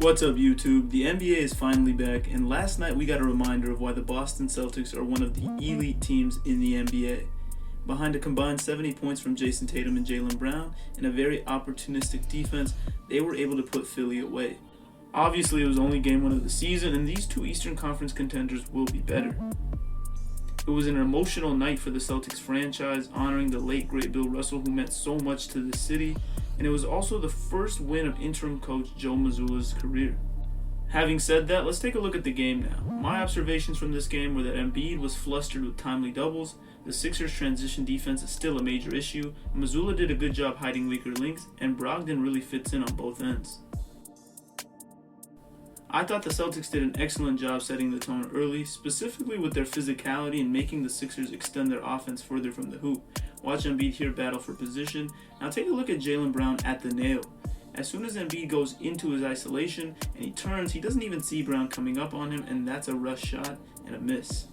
What's up, YouTube? The NBA is finally back, and last night we got a reminder of why the Boston Celtics are one of the elite teams in the NBA. Behind a combined 70 points from Jayson, Tatum, and Jaylen Brown, and a very opportunistic defense, they were able to put Philly away. Obviously, it was only game one of the season, and these two Eastern Conference contenders will be better. It was an emotional night for the Celtics franchise, honoring the late great Bill Russell, who meant so much to the city, and it was also the first win of interim coach Joe Mazulla's career. Having said that, let's take a look at the game now. My observations from this game were that Embiid was flustered with timely doubles, the Sixers' transition defense is still a major issue, Mazulla did a good job hiding weaker links, and Brogdon really fits in on both ends. I thought the Celtics did an excellent job setting the tone early, specifically with their physicality and making the Sixers extend their offense further from the hoop. Watch Embiid here battle for position. Now take a look at Jaylen Brown at the nail. As soon as Embiid goes into his isolation and he turns, he doesn't even see Brown coming up on him, and that's a rush shot and a miss.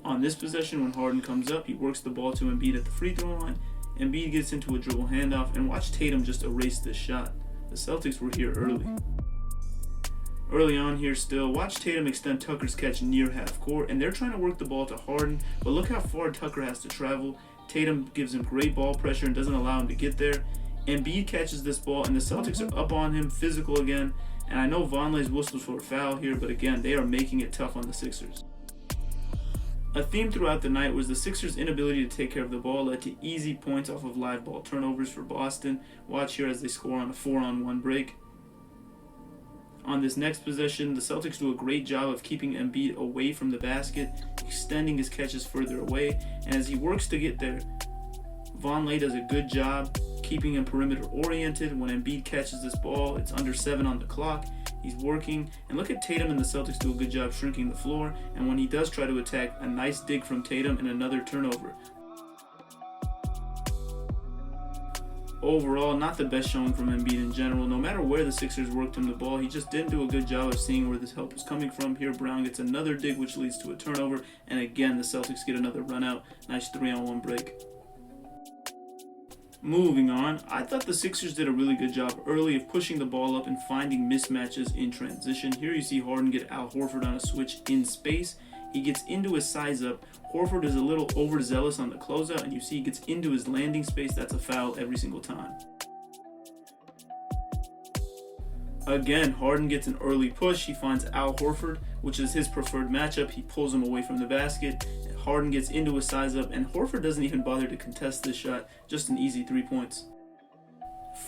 On this possession, when Harden comes up, he works the ball to Embiid at the free throw line. Embiid gets into a dribble handoff, and watch Tatum just erase this shot. The Celtics were here early. Early on here still, watch Tatum extend Tucker's catch near half court, and they're trying to work the ball to Harden, but look how far Tucker has to travel. Tatum gives him great ball pressure and doesn't allow him to get there. Embiid catches this ball, and the Celtics are up on him, physical again, and I know Vonleh's whistles for a foul here, but again, they are making it tough on the Sixers. A theme throughout the night was the Sixers' inability to take care of the ball led to easy points off of live ball turnovers for Boston. Watch here as they score on a 4-on-1 break. On this next possession, the Celtics do a great job of keeping Embiid away from the basket, extending his catches further away, and as he works to get there, Vonleh does a good job keeping him perimeter oriented. When Embiid catches this ball, it's under 7 on the clock. He's working, and look at Tatum and the Celtics do a good job shrinking the floor, and when he does try to attack, a nice dig from Tatum and another turnover. Overall, not the best showing from Embiid in general. No matter where the Sixers worked him the ball, he just didn't do a good job of seeing where this help was coming from. Here, Brown gets another dig, which leads to a turnover, and again, the Celtics get another run out. Nice 3-on-1 break. Moving on, I thought the Sixers did a really good job early of pushing the ball up and finding mismatches in transition. Here you see Harden get Al Horford on a switch in space. He gets into his size up. Horford is a little overzealous on the closeout, and you see he gets into his landing space. That's a foul every single time. Again, Harden gets an early push. He finds Al Horford, which is his preferred matchup. He pulls him away from the basket. Harden gets into his size up, and Horford doesn't even bother to contest this shot. Just an easy 3 points.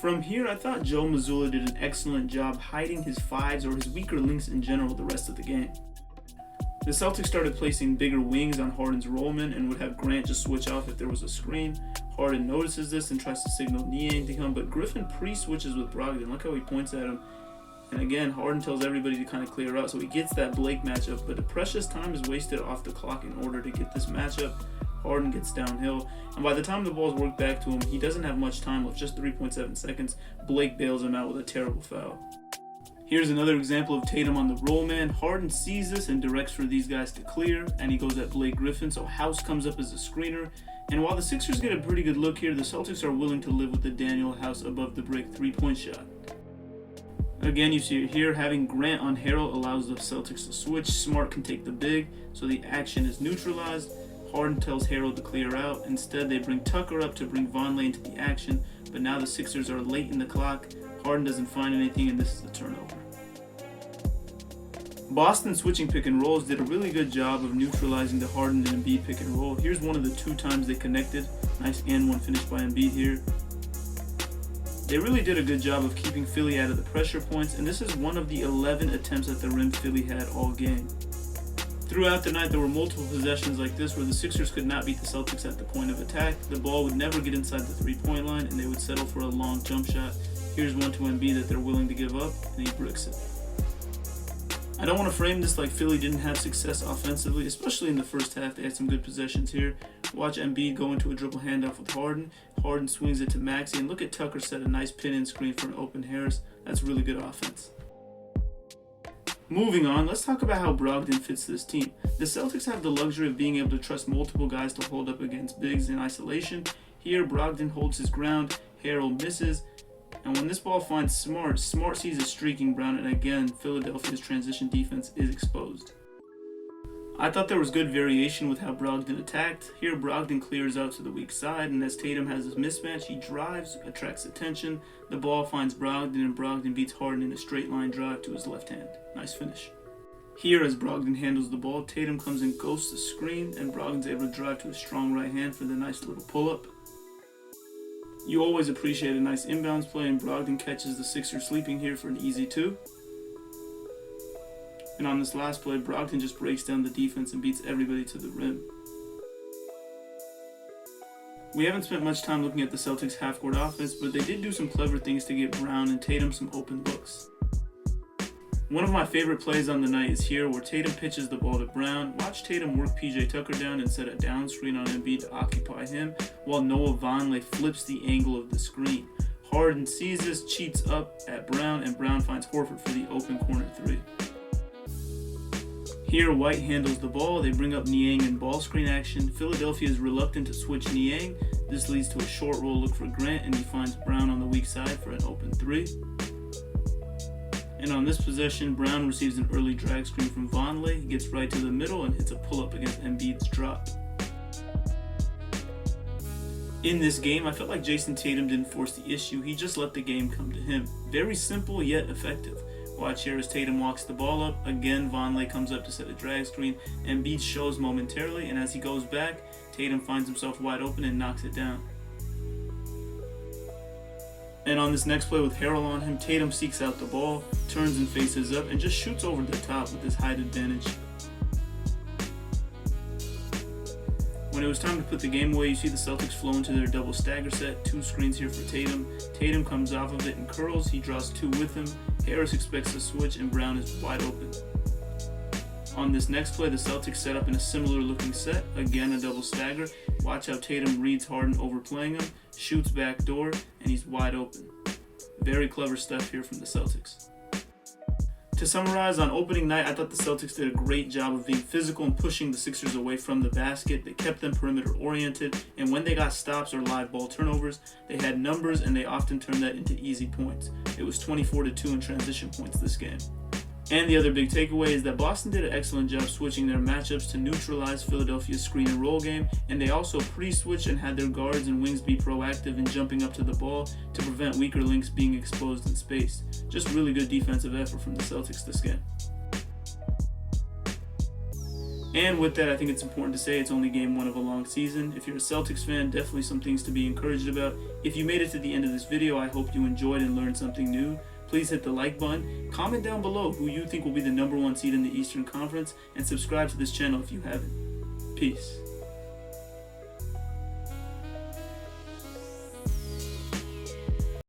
From here, I thought Joe Mazulla did an excellent job hiding his fives or his weaker links in general the rest of the game. The Celtics started placing bigger wings on Harden's rollman and would have Grant just switch off if there was a screen. Harden notices this and tries to signal kneeing to him, but Griffin pre-switches with Brogdon. Look how he points at him. And again, Harden tells everybody to kind of clear out, so he gets that Blake matchup, but the precious time is wasted off the clock in order to get this matchup. Harden gets downhill, and by the time the ball's worked back to him, he doesn't have much time left, just 3.7 seconds. Blake bails him out with a terrible foul. Here's another example of Tatum on the roll man. Harden sees this and directs for these guys to clear, and he goes at Blake Griffin, so House comes up as a screener. And while the Sixers get a pretty good look here, the Celtics are willing to live with the Daniel House above the break 3-point shot. Again, you see it here, having Grant on Harrell allows the Celtics to switch. Smart can take the big, so the action is neutralized. Harden tells Harrell to clear out. Instead, they bring Tucker up to bring Vonleh into the action, but now the Sixers are late in the clock. Harden doesn't find anything, and this is the turnover. Boston switching pick and rolls did a really good job of neutralizing the Harden and Embiid pick and roll. Here's one of the 2 times they connected. Nice and one finish by Embiid here. They really did a good job of keeping Philly out of the pressure points, and this is one of the 11 attempts at the rim Philly had all game. Throughout the night, there were multiple possessions like this where the Sixers could not beat the Celtics at the point of attack. The ball would never get inside the 3-point line, and they would settle for a long jump shot. Here's one to Embiid that they're willing to give up, and he bricks it. I don't want to frame this like Philly didn't have success offensively, especially in the first half. They had some good possessions here. Watch Embiid go into a dribble handoff with Harden. Harden swings it to Maxey, and look at Tucker set a nice pin-in screen for an open Harris. That's really good offense. Moving on, let's talk about how Brogdon fits this team. The Celtics have the luxury of being able to trust multiple guys to hold up against bigs in isolation. Here, Brogdon holds his ground, Harrell misses, And when this ball finds Smart, Smart sees a streaking Brown, and again, Philadelphia's transition defense is exposed. I thought there was good variation with how Brogdon attacked. Here, Brogdon clears out to the weak side, and as Tatum has his mismatch, he drives, attracts attention. The ball finds Brogdon, and Brogdon beats Harden in a straight line drive to his left hand. Nice finish. Here, as Brogdon handles the ball, Tatum comes and ghosts the screen, and Brogdon's able to drive to a strong right hand for the nice little pull-up. You always appreciate a nice inbounds play, and Brogdon catches the Sixer sleeping here for an easy 2. And on this last play, Brogdon just breaks down the defense and beats everybody to the rim. We haven't spent much time looking at the Celtics half-court offense, but they did do some clever things to get Brown and Tatum some open looks. One of my favorite plays on the night is here, where Tatum pitches the ball to Brown. Watch Tatum work PJ Tucker down and set a down screen on Embiid to occupy him, while Noah Vonleh flips the angle of the screen. Harden sees this, cheats up at Brown, and Brown finds Horford for the open corner 3. Here, White handles the ball. They bring up Niang in ball screen action. Philadelphia is reluctant to switch Niang. This leads to a short roll look for Grant, and he finds Brown on the weak side for an open 3. And on this possession, Brown receives an early drag screen from Vonleh. He gets right to the middle and hits a pull-up against Embiid's drop. In this game, I felt like Jayson Tatum didn't force the issue. He just let the game come to him. Very simple yet effective. Watch here as Tatum walks the ball up. Again, Vonleh comes up to set a drag screen. Embiid shows momentarily, and as he goes back, Tatum finds himself wide open and knocks it down. And on this next play with Harrell on him, Tatum seeks out the ball, turns and faces up, and just shoots over the top with his height advantage. When it was time to put the game away, you see the Celtics flow into their double stagger set. 2 screens here for Tatum. Tatum comes off of it and curls. He draws 2 with him. Harris expects a switch, and Brown is wide open. On this next play, the Celtics set up in a similar looking set. Again, a double stagger. Watch how Tatum reads Harden overplaying him, shoots back door, and he's wide open. Very clever stuff here from the Celtics. To summarize, on opening night, I thought the Celtics did a great job of being physical and pushing the Sixers away from the basket. They kept them perimeter oriented, and when they got stops or live ball turnovers, they had numbers and they often turned that into easy points. It was 24-2 in transition points this game. And the other big takeaway is that Boston did an excellent job switching their matchups to neutralize Philadelphia's screen and roll game, and they also pre-switched and had their guards and wings be proactive in jumping up to the ball to prevent weaker links being exposed in space. Just really good defensive effort from the Celtics this game. And with that, I think it's important to say it's only game 1 of a long season. If you're a Celtics fan, definitely some things to be encouraged about. If you made it to the end of this video, I hope you enjoyed and learned something new. Please hit the like button, comment down below who you think will be the #1 seed in the Eastern Conference, and subscribe to this channel if you haven't. Peace.